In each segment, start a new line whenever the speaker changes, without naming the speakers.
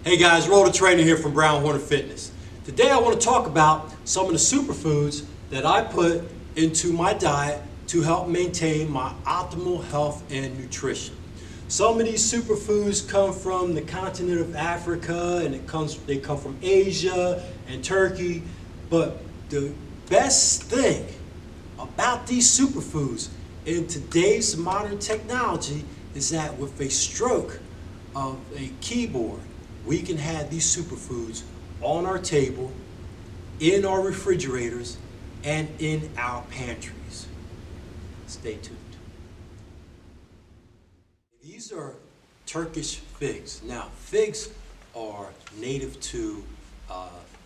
Hey guys, Rol the Trainer here from Brown Hornet Fitness. Today I want to talk about some of the superfoods that I put into my diet to help maintain my optimal health and nutrition. Some of these superfoods come from the continent of Africa and they come from Asia and Turkey, but the best thing about these superfoods in today's modern technology is that with a stroke of a keyboard, we can have these superfoods on our table, in our refrigerators, and in our pantries. Stay tuned. These are Turkish figs. Now, figs are native to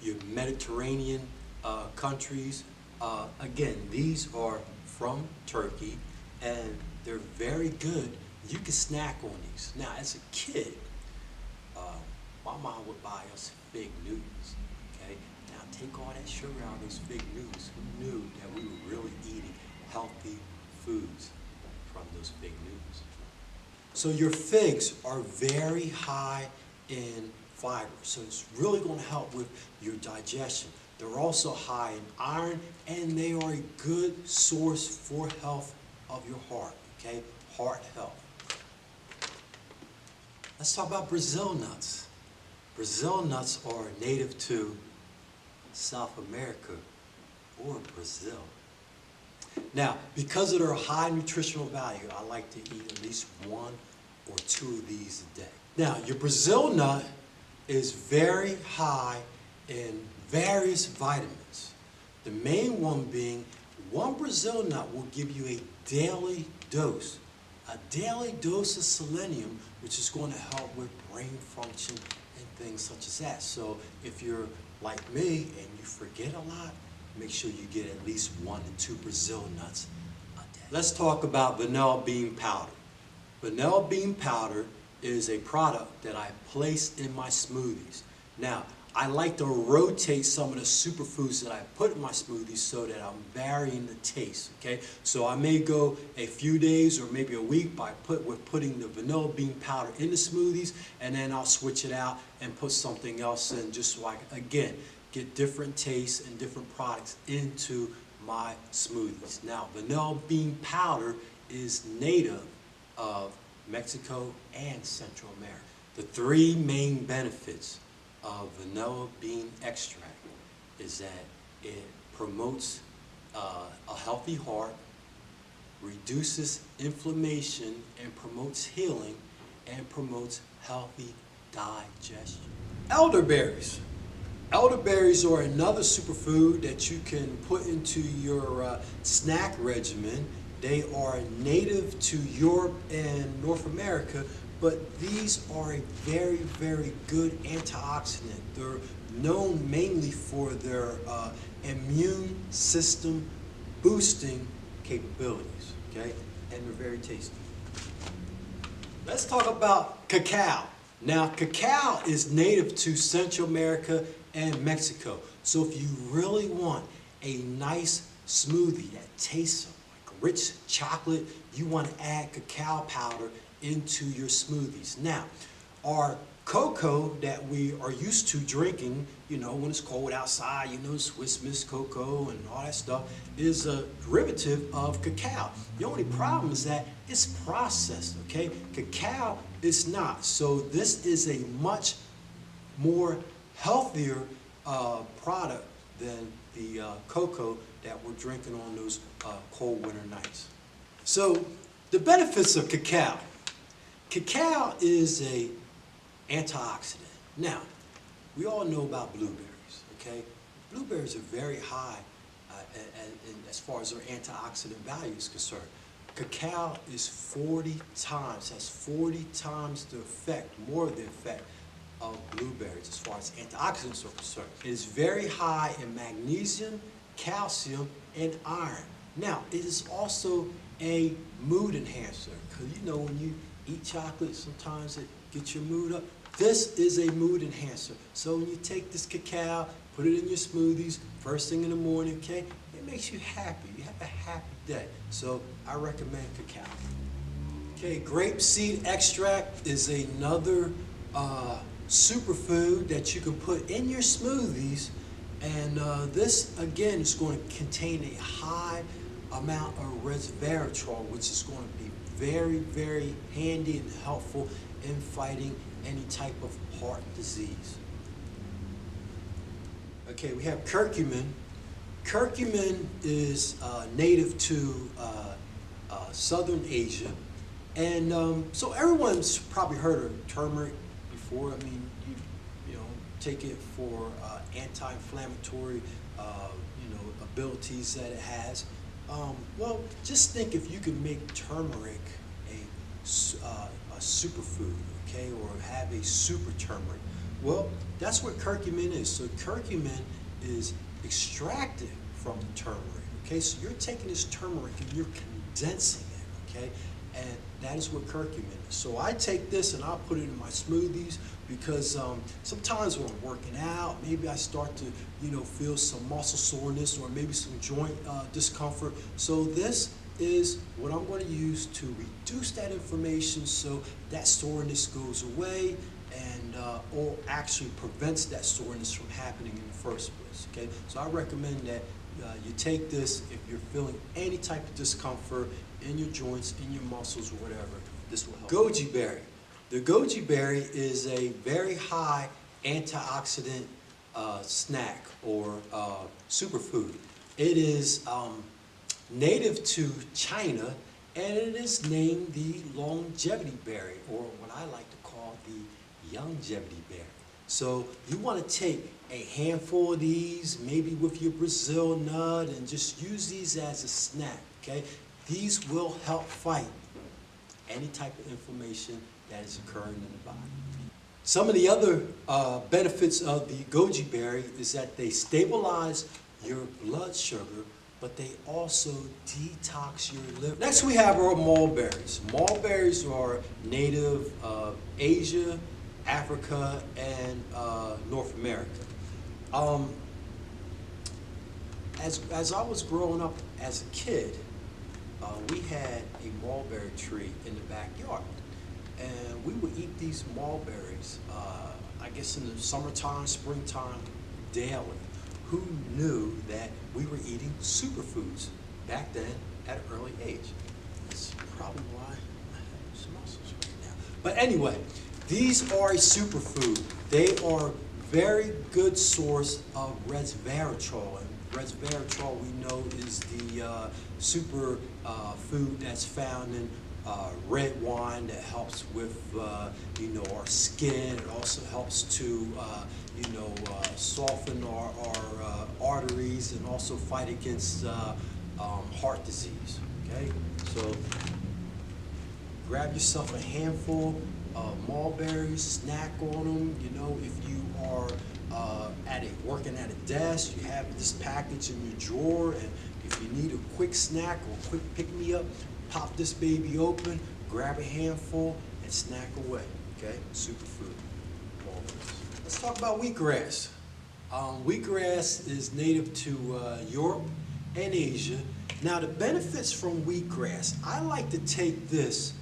your Mediterranean countries. Again, these are from Turkey, and they're very good. You can snack on these. Now, as a kid, my mom would buy us fig noodles, okay? Now take all that sugar out of those fig noodles. Who knew that we were really eating healthy foods from those fig noodles? So your figs are very high in fiber, so it's really going to help with your digestion. They're also high in iron, and they are a good source for health of your heart, okay? Heart health. Let's talk about Brazil nuts. Brazil nuts are native to South America or Brazil. Now, because of their high nutritional value, I like to eat at least 1 or 2 of these a day. Now, your Brazil nut is very high in various vitamins. The main one being, 1 Brazil nut will give you a daily dose of selenium, which is going to help with brain function and things such as that. So if you're like me and you forget a lot, make sure you get at least 1 to 2 Brazil nuts a day. Let's talk about vanilla bean powder. Vanilla bean powder is a product that I place in my smoothies. Now, I like to rotate some of the superfoods that I put in my smoothies so that I'm varying the taste, okay? So I may go a few days or maybe a week with putting the vanilla bean powder in the smoothies, and then I'll switch it out and put something else in just so I can, again, get different tastes and different products into my smoothies. Now, vanilla bean powder is native of Mexico and Central America. The 3 main benefits of vanilla bean extract is that it promotes a healthy heart, reduces inflammation, and promotes healing, and promotes healthy digestion. Elderberries. Elderberries are another superfood that you can put into your snack regimen. They are native to Europe and North America, but these are a very, very good antioxidant. They're known mainly for their immune system boosting capabilities, okay? And they're very tasty. Let's talk about cacao. Now, cacao is native to Central America and Mexico. So if you really want a nice smoothie that tastes like rich chocolate, you want to add cacao powder into your smoothies. Now, our cocoa that we are used to drinking, you know, when it's cold outside, you know, Swiss Miss cocoa and all that stuff, is a derivative of cacao. The only problem is that it's processed, okay? Cacao is not. So this is a much more healthier product than the cocoa that we're drinking on those cold winter nights. So the benefits of cacao. Cacao is an antioxidant. Now, we all know about blueberries, okay? Blueberries are very high as far as their antioxidant value is concerned. Cacao is 40 times, has 40 times the effect, more of the effect of blueberries as far as antioxidants are concerned. It is very high in magnesium, calcium, and iron. Now, it is also a mood enhancer, because you know when you eat chocolate, sometimes it gets your mood up. This is a mood enhancer. So when you take this cacao, put it in your smoothies, first thing in the morning, okay, it makes you happy. You have a happy day. So I recommend cacao. Okay, grapeseed extract is another superfood that you can put in your smoothies, and this again is going to contain a high amount of resveratrol, which is going to be very, very handy and helpful in fighting any type of heart disease. Okay, we have curcumin. Curcumin is native to Southern Asia, and so everyone's probably heard of turmeric before. I mean, you know, take it for anti-inflammatory, abilities that it has. Well, just think if you could make turmeric a superfood, okay, or have a super turmeric. Well, that's what curcumin is. So curcumin is extracted from the turmeric, okay? So you're taking this turmeric and you're condensing it, okay? And that is what curcumin is. So I take this and I'll put it in my smoothies because sometimes when I'm working out, maybe I start to, feel some muscle soreness or maybe some joint discomfort. So this is what I'm going to use to reduce that inflammation so that soreness goes away and or actually prevents that soreness from happening in the first place, okay? So I recommend that you take this if you're feeling any type of discomfort in your joints, in your muscles, or whatever. This will help. Goji berry. The goji berry is a very high antioxidant snack or superfood. It is native to China, and it is named the longevity berry, or what I like to call the longevity berry. So you want to take a handful of these, maybe with your Brazil nut, and just use these as a snack, okay? These will help fight any type of inflammation that is occurring in the body. Some of the other benefits of the goji berry is that they stabilize your blood sugar, but they also detox your liver. Next we have our mulberries. Mulberries are native of Asia, Africa, and North America. As I was growing up as a kid, we had a mulberry tree in the backyard, and we would eat these mulberries, I guess in the summertime, springtime, daily. Who knew that we were eating superfoods back then at an early age? That's probably why I have some muscles right now. But anyway, these are a superfood. They are very good source of resveratrol. And resveratrol, we know, is the super food that's found in red wine that helps with our skin. It also helps to soften our arteries and also fight against heart disease. Okay, so grab yourself a handful of mulberries, snack on them. If you are working at a desk, you have this package in your drawer, and if you need a quick snack or a quick pick-me-up, pop this baby open, grab a handful, and snack away. Okay, superfood. Let's talk about wheatgrass. Wheatgrass is native to Europe and Asia. Now the benefits from wheatgrass, I like to take this,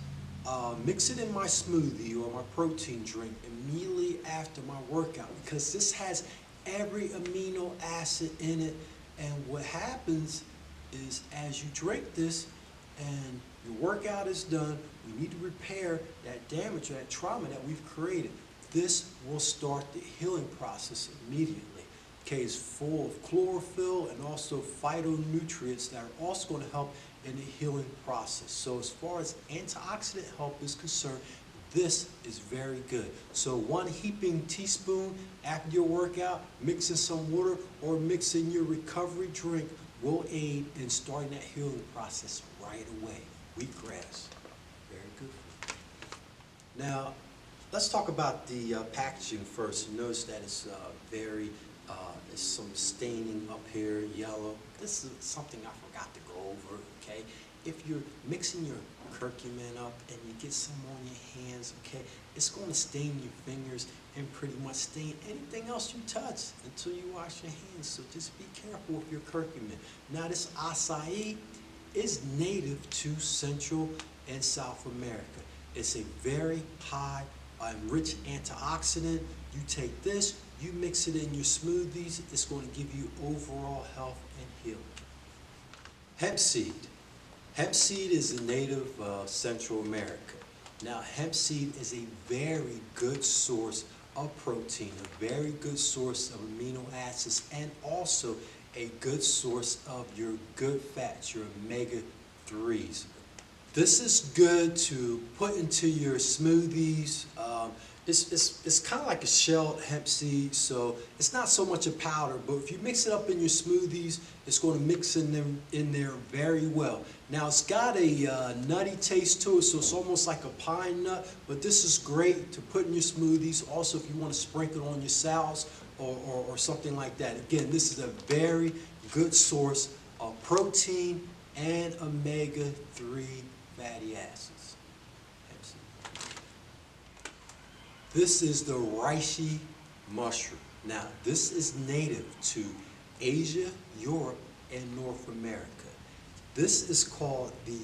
mix it in my smoothie or my protein drink immediately after my workout, because this has every amino acid in it, and what happens is as you drink this and your workout is done, we need to repair that damage or that trauma that we've created. This will start the healing process immediately. Okay, it's full of chlorophyll and also phytonutrients that are also going to help in the healing process. So as far as antioxidant help is concerned, this is very good. So 1 heaping teaspoon after your workout, mix in some water or mix in your recovery drink will aid in starting that healing process right away. Wheatgrass, very good for you. Now, let's talk about the packaging first. You notice that it's there's some staining up here, yellow. This is something I forgot to go over, okay? If you're mixing your curcumin up and you get some on your hands, okay, it's going to stain your fingers and pretty much stain anything else you touch until you wash your hands. So just be careful with your curcumin. Now this acai is native to Central and South America. It's a very high rich antioxidant. You take this, you mix it in your smoothies, it's going to give you overall health and healing. Hemp seed. Hemp seed is a native of Central America. Now, hemp seed is a very good source of protein, a very good source of amino acids, and also a good source of your good fats, your omega-3s. This is good to put into your smoothies. It's kind of like a shelled hemp seed, so it's not so much a powder, but if you mix it up in your smoothies, it's going to mix in there very well. Now, it's got a nutty taste to it, so it's almost like a pine nut, but this is great to put in your smoothies. Also, if you want to sprinkle on your salads or something like that. Again, this is a very good source of protein and omega-3 fatty acids. This is the reishi mushroom. Now, this is native to Asia, Europe, and North America. This is called the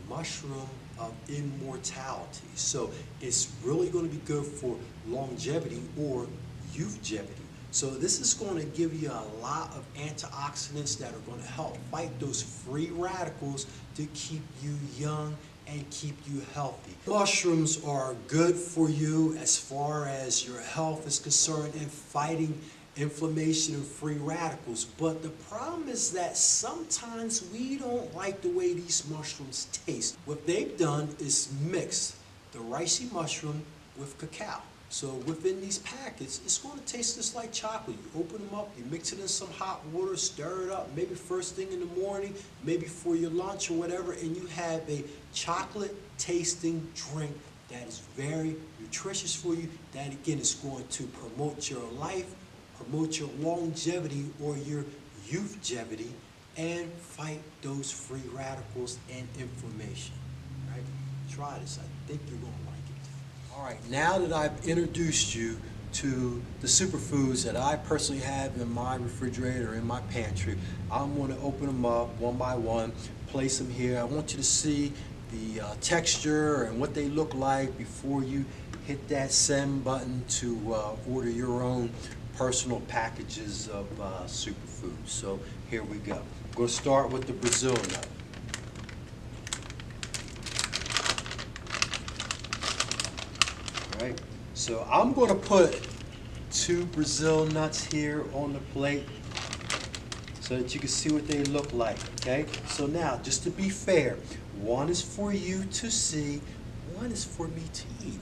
mushroom of immortality. So it's really going to be good for longevity or youthgevity. So this is going to give you a lot of antioxidants that are going to help fight those free radicals to keep you young and keep you healthy. Mushrooms are good for you as far as your health is concerned and fighting inflammation and free radicals. But the problem is that sometimes we don't like the way these mushrooms taste. What they've done is mix the reishi mushroom with cacao. So within these packets, it's going to taste just like chocolate. You open them up, you mix it in some hot water, stir it up, maybe first thing in the morning, maybe for your lunch or whatever, and you have a chocolate tasting drink that is very nutritious for you. That again is going to promote your life, promote your longevity or your youthgevity, and fight those free radicals and inflammation. Right? Try this. I think you're going to like it. All right, now that I've introduced you to the superfoods that I personally have in my refrigerator, in my pantry, I'm going to open them up one by one, place them here. I want you to see the texture and what they look like before you hit that send button to order your own personal packages of superfoods. So here we go. I'm going to start with the Brazil nut. Right. So I'm going to put 2 Brazil nuts here on the plate so that you can see what they look like. Okay. So now, just to be fair, one is for you to see, one is for me to eat.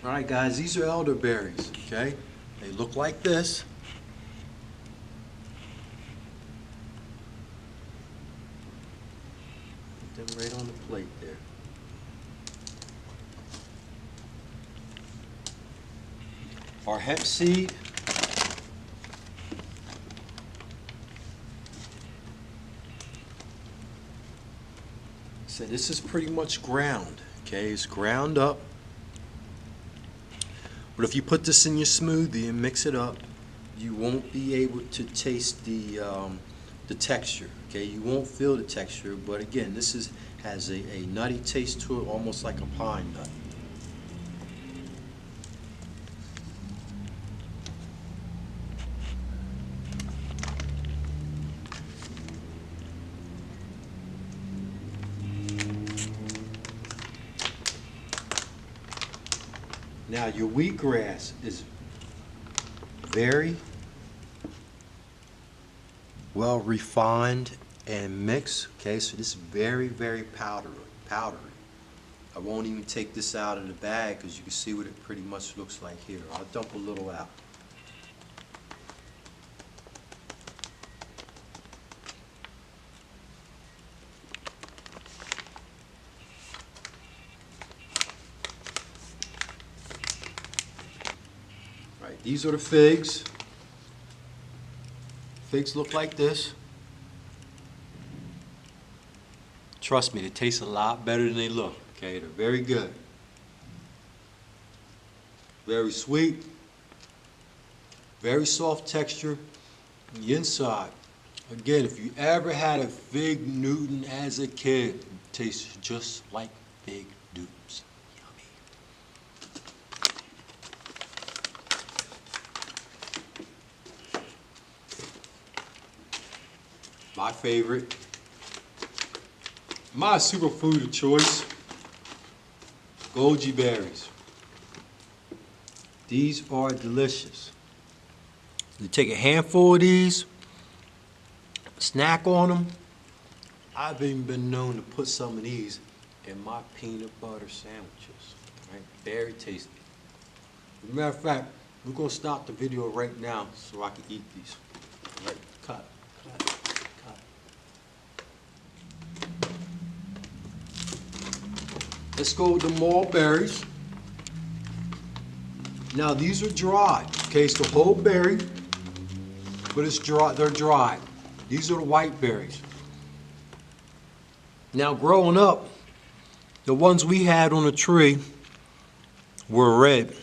All right, guys. These are elderberries. Okay. They look like this. Put them right on the plate there. Our hemp seed, so this is pretty much ground, okay? It's ground up. But if you put this in your smoothie and mix it up, you won't be able to taste the texture, okay? You won't feel the texture, but again, this has a nutty taste to it, almost like a pine nut. Now your wheatgrass is very well refined and mixed. Okay, so this is very, very powdery. I won't even take this out of the bag because you can see what it pretty much looks like here. I'll dump a little out. These are the figs. Figs look like this. Trust me, they taste a lot better than they look. Okay, they're very good. Very sweet. Very soft texture. On the inside, again, if you ever had a fig Newton as a kid, it tastes just like fig my favorite. My superfood of choice, Goji berries. These are delicious. You take a handful of these, snack on them. I've even been known to put some of these in my peanut butter sandwiches. Right? Very tasty. As a matter of fact, we're gonna stop the video right now so I can eat these. Right? Cut. Let's go with the mulberries. Now these are dried. Okay, it's the whole berry, but it's dry. They're dried. These are the white berries. Now growing up, the ones we had on the tree were red.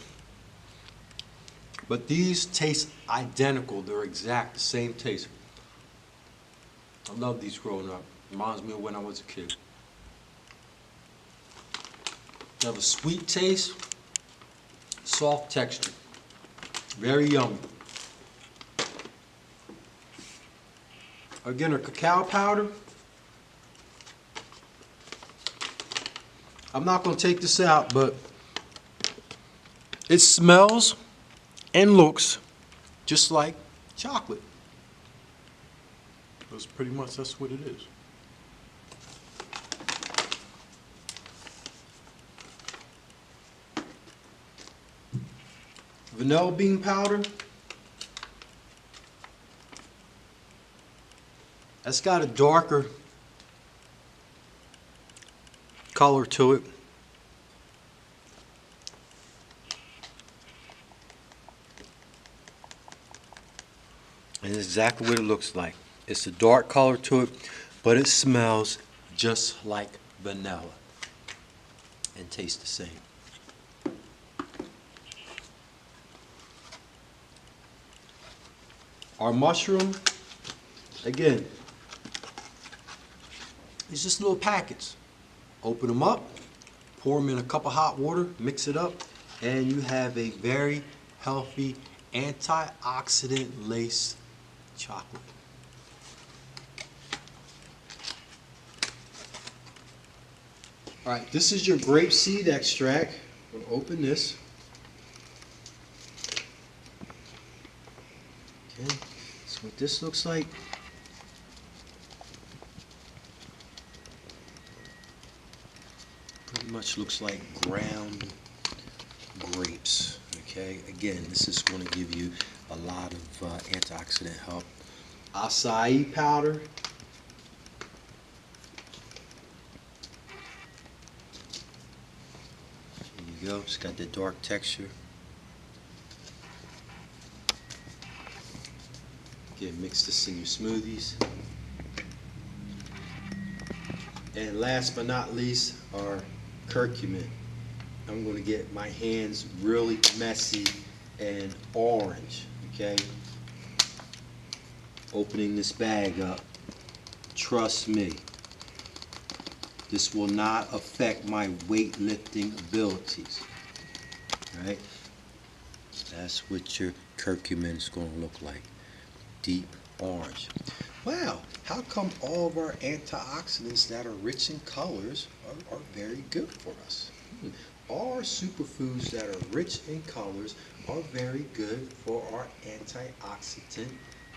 But these taste identical. They're exact, the same taste. I love these growing up. Reminds me of when I was a kid. They have a sweet taste, soft texture. Very yummy. Again, our cacao powder. I'm not going to take this out, but it smells and looks just like chocolate. That's what it is. Vanilla bean powder. That's got a darker color to it. And it's exactly what it looks like. It's a dark color to it, but it smells just like vanilla and tastes the same. Our mushroom, again, it's just little packets. Open them up, pour them in a cup of hot water, mix it up, and you have a very healthy, antioxidant-laced chocolate. All right, this is your grapeseed extract. We'll open this. Okay, so what this looks like. Pretty much looks like ground grapes. Okay, again, this is going to give you a lot of antioxidant help. Acai powder. There you go. It's got the dark texture. Again, mix this in your smoothies. And last but not least, our curcumin. I'm going to get my hands really messy and orange, okay? Opening this bag up. Trust me, this will not affect my weightlifting abilities, right? That's what your curcumin is going to look like. Deep orange. Wow, how come all of our antioxidants that are rich in colors are very good for us? All our superfoods that are rich in colors are very good for our antioxidant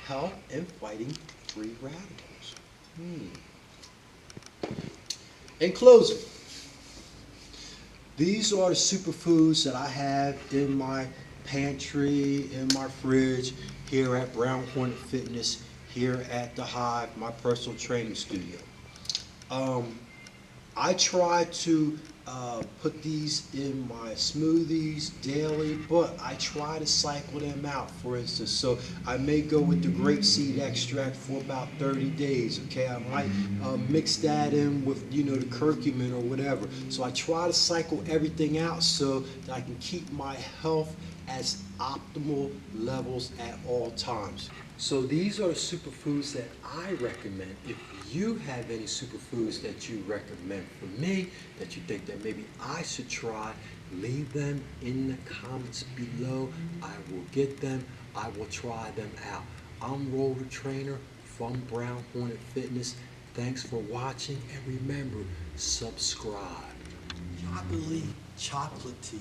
health and fighting free radicals. In closing, these are the superfoods that I have in my pantry, in my fridge, here at Brown Hornet Fitness, here at the Hive, my personal training studio. I try to put these in my smoothies daily, but I try to cycle them out, for instance. So I may go with the grapeseed extract for about 30 days, okay? I might mix that in with, you know, the curcumin or whatever. So I try to cycle everything out so that I can keep my health as optimal levels at all times. So these are the superfoods that I recommend. If you have any superfoods that you recommend for me, that you think that maybe I should try, leave them in the comments below. I will get them. I will try them out. I'm Rol the Trainer for from Brown Hornet Fitness. Thanks for watching, and remember, subscribe. Chocolatey, chocolatey.